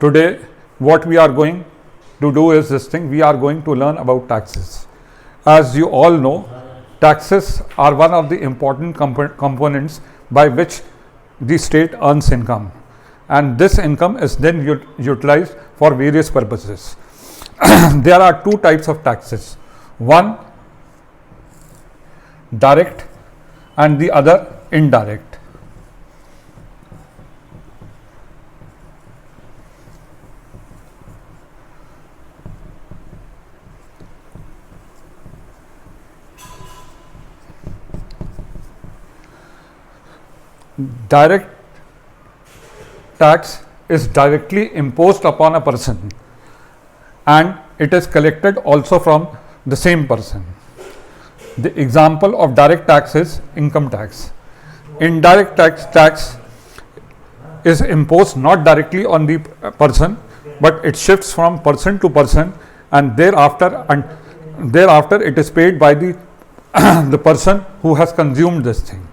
Today, what we are going to do is this thing, we are going to learn about taxes. As you all know, taxes are one of the important components by which the state earns income, and this income is then utilized for various purposes. There are two types of taxes, one direct and the other indirect. Direct tax is directly imposed upon a person and it is collected also from the same person. The example of direct tax is income tax. Indirect tax is imposed not directly on the person, but it shifts from person to person, and thereafter it is paid by the the person who has consumed this thing.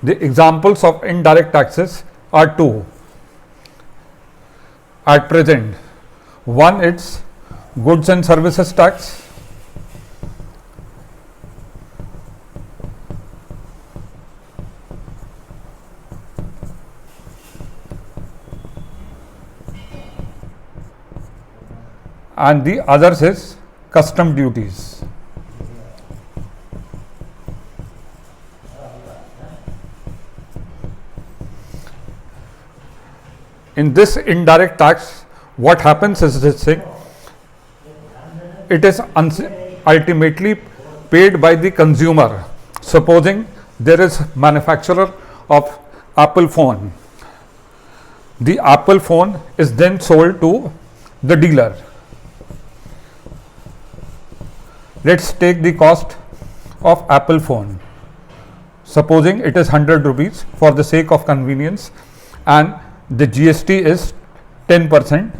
The examples of indirect taxes are two at present. One is goods and services tax, and the others is custom duties. In this indirect tax, what happens is this thing, it is ultimately paid by the consumer. Supposing there is manufacturer of Apple phone, the Apple phone is then sold to the dealer. Let's take the cost of Apple phone. Supposing it is 100 rupees for the sake of convenience, and the GST is 10%.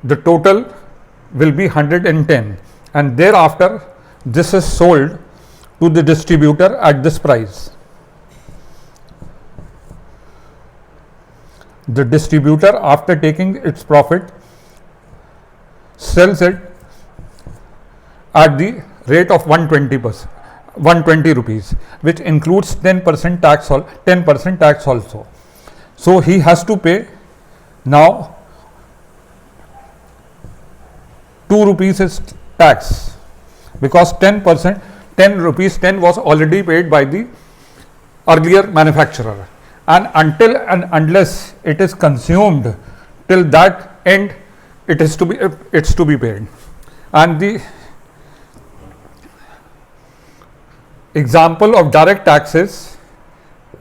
The total will be 110, and thereafter this is sold to the distributor at this price. The distributor, after taking its profit, sells it at the rate of 120 rupees, which includes 10% tax also. So he has to pay now 2 rupees is tax, because 10 rupees 10 was already paid by the earlier manufacturer, and until and unless it is consumed, till that end it's to be paid. And the example of direct tax is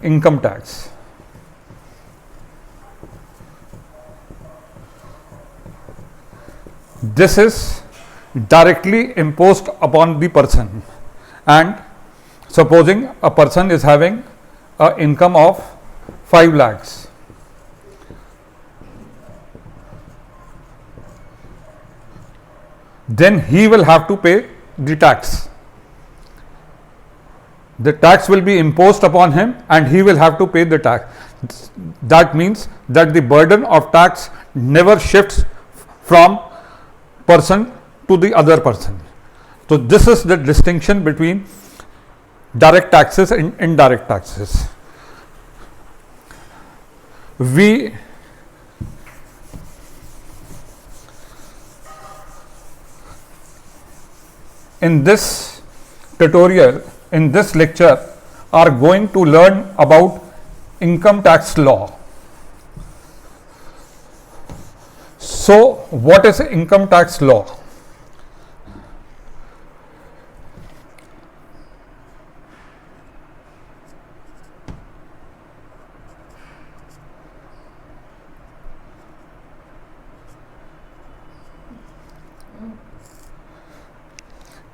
income tax. This is directly imposed upon the person, and supposing a person is having an income of 5 lakhs, then he will have to pay the tax. The tax will be imposed upon him and he will have to pay the tax. That means that the burden of tax never shifts from person to the other person. So this is the distinction between direct taxes and indirect taxes. We in this tutorial, in this lecture, are going to learn about income tax law. So what is income tax law?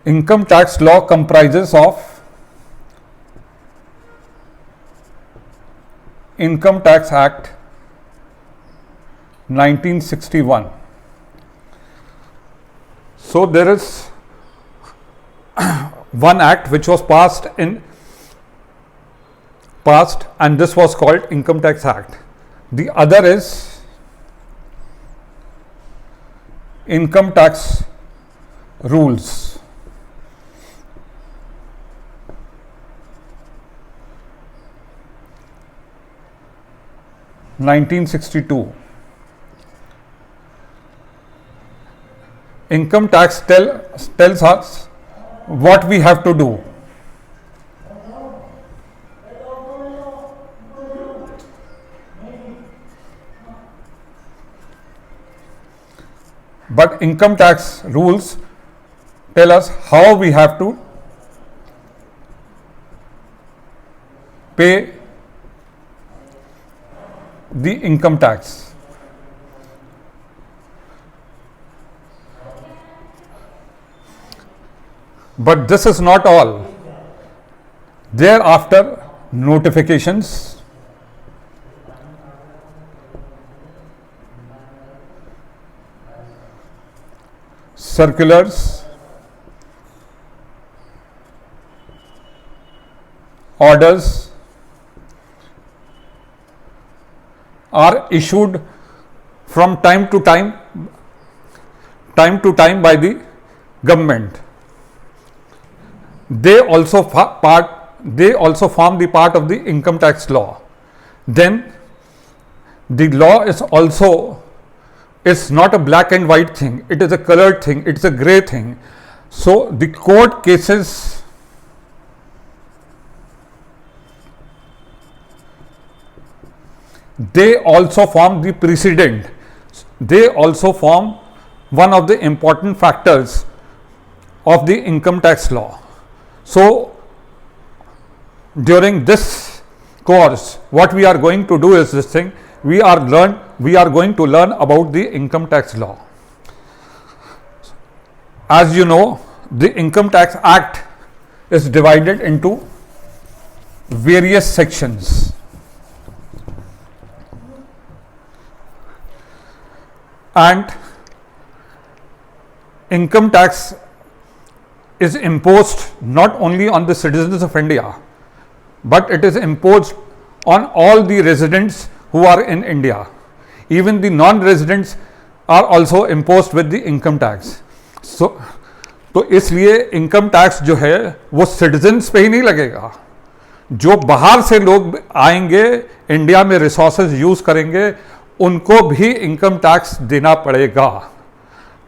Income tax law comprises of Income Tax Act 1961. So there is one act which was passed in passed, and this was called Income Tax Act. The other is Income Tax Rules. 1962. Income tax tells us what we have to do. But income tax rules tell us how we have to pay the income tax. But this is not all. Thereafter, notifications, circulars, orders are issued from time to time by the government. They also form the part of the income tax law. Then the law is also, it's not a black and white thing, it is a colored thing, it's a gray thing. So the court cases they also form the precedent. They also form one of the important factors of the income tax law. So during this course, what we are going to do is this thing. We are going to learn about the income tax law. As you know, the Income Tax Act is divided into various sections. And income tax is imposed not only on the citizens of India, but it is imposed on all the residents who are in India. Even the non-residents are also imposed with the income tax. तो इसलिए income tax जो है वो citizens पे ही नहीं लगेगा. जो बाहर से लोग आएंगे, इंडिया में रिसोर्सेज यूज करेंगे, उनको भी इनकम टैक्स देना पड़ेगा.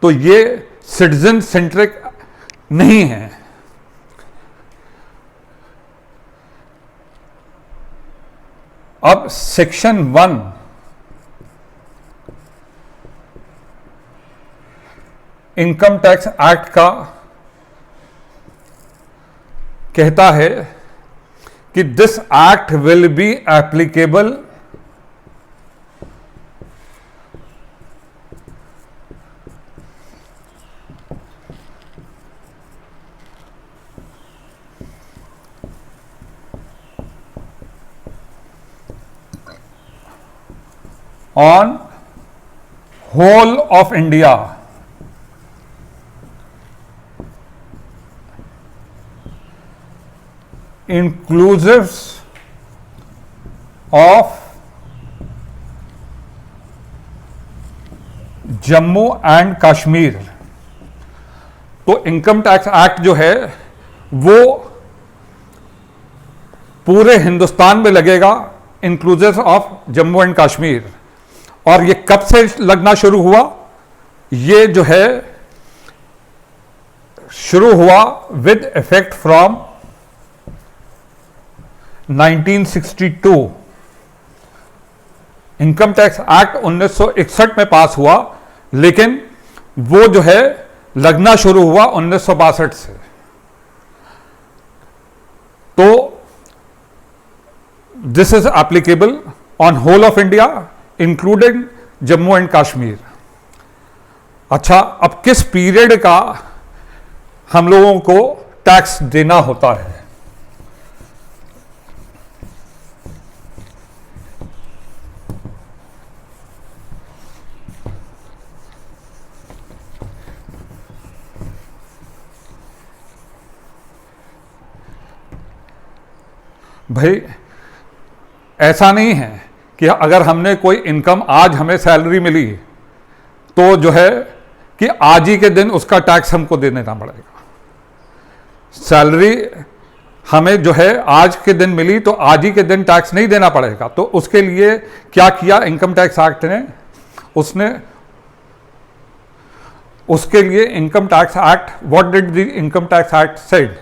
तो ये सिटीजन सेंट्रिक नहीं है. अब सेक्शन 1 इनकम टैक्स एक्ट का कहता है कि this act will be applicable on whole of India, inclusive of Jammu and Kashmir. तो इनकम टैक्स एक्ट जो है वो पूरे हिंदुस्तान में लगेगा, inclusive of Jammu and Kashmir. और ये कब से लगना शुरू हुआ? ये जो है शुरू हुआ with effect from 1962. Income tax act 1961 में पास हुआ, लेकिन वो जो है लगना शुरू हुआ 1962 से. तो this is applicable on whole of India including Jammu and Kashmir. अच्छा, अब किस पीरियड का हम लोगों को टैक्स देना होता है? भाई ऐसा नहीं है कि अगर हमने कोई इनकम, आज हमें सैलरी मिली तो जो है कि आज ही के दिन उसका टैक्स हमको दे देना पड़ेगा। सैलरी हमें जो है आज के दिन मिली तो आज ही के दिन टैक्स नहीं देना पड़ेगा। तो उसके लिए क्या किया इनकम टैक्स एक्ट ने, उसके लिए income tax act, what did the income tax act said,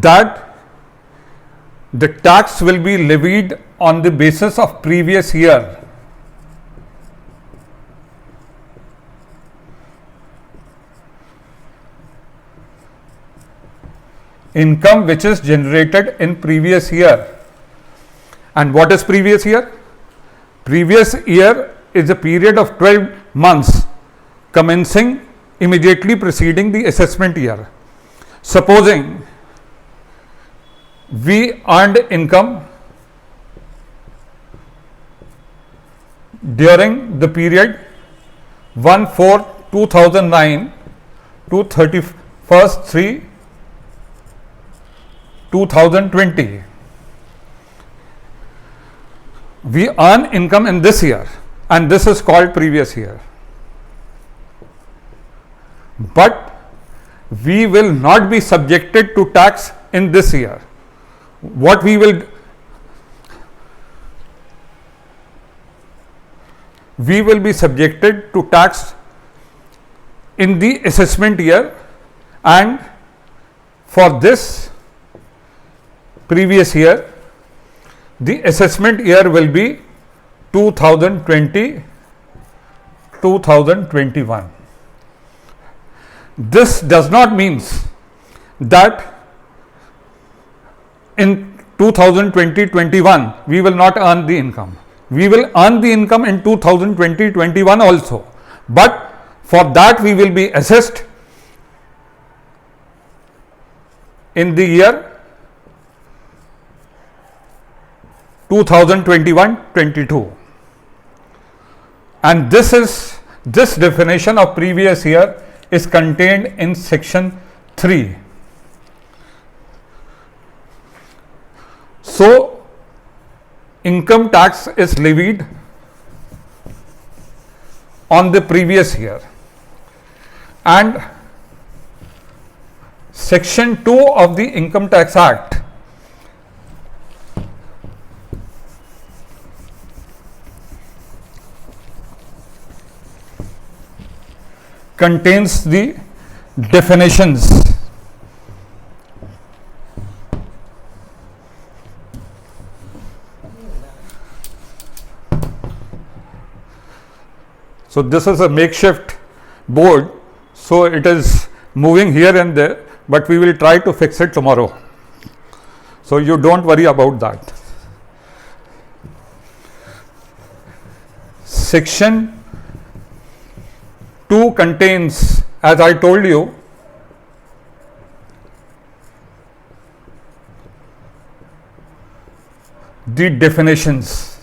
that the tax will be levied on the basis of previous year. Income which is generated in previous year. And what is previous year? Previous year is a period of 12 months commencing immediately preceding the assessment year. Supposing we earned income during the period 1/4/2009 to 31/3/2020. We earn income in this year and this is called previous year. But we will not be subjected to tax in this year. What we will be subjected to tax in the assessment year, and for this previous year the assessment year will be 2020-2021. This does not means that in 2020-21 we will not earn the income. We will earn the income in 2020-21 also, but for that we will be assessed in the year 2021-22. And this definition of previous year is contained in section 3. So income tax is levied on the previous year, and section 2 of the Income Tax Act contains the definitions So this is a makeshift board, so it is moving here and there, but we will try to fix it tomorrow. So you don't worry about that. Section 2 contains, as I told you, the definitions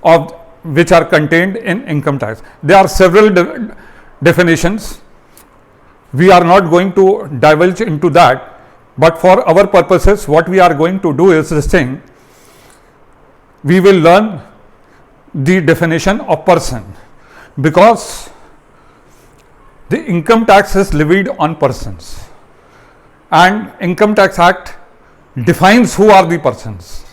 of which are contained in income tax. There are several definitions. We are not going to divulge into that, but for our purposes, what we are going to do is this thing. We will learn the definition of person, because the income tax is levied on persons, and Income Tax Act defines who are the persons.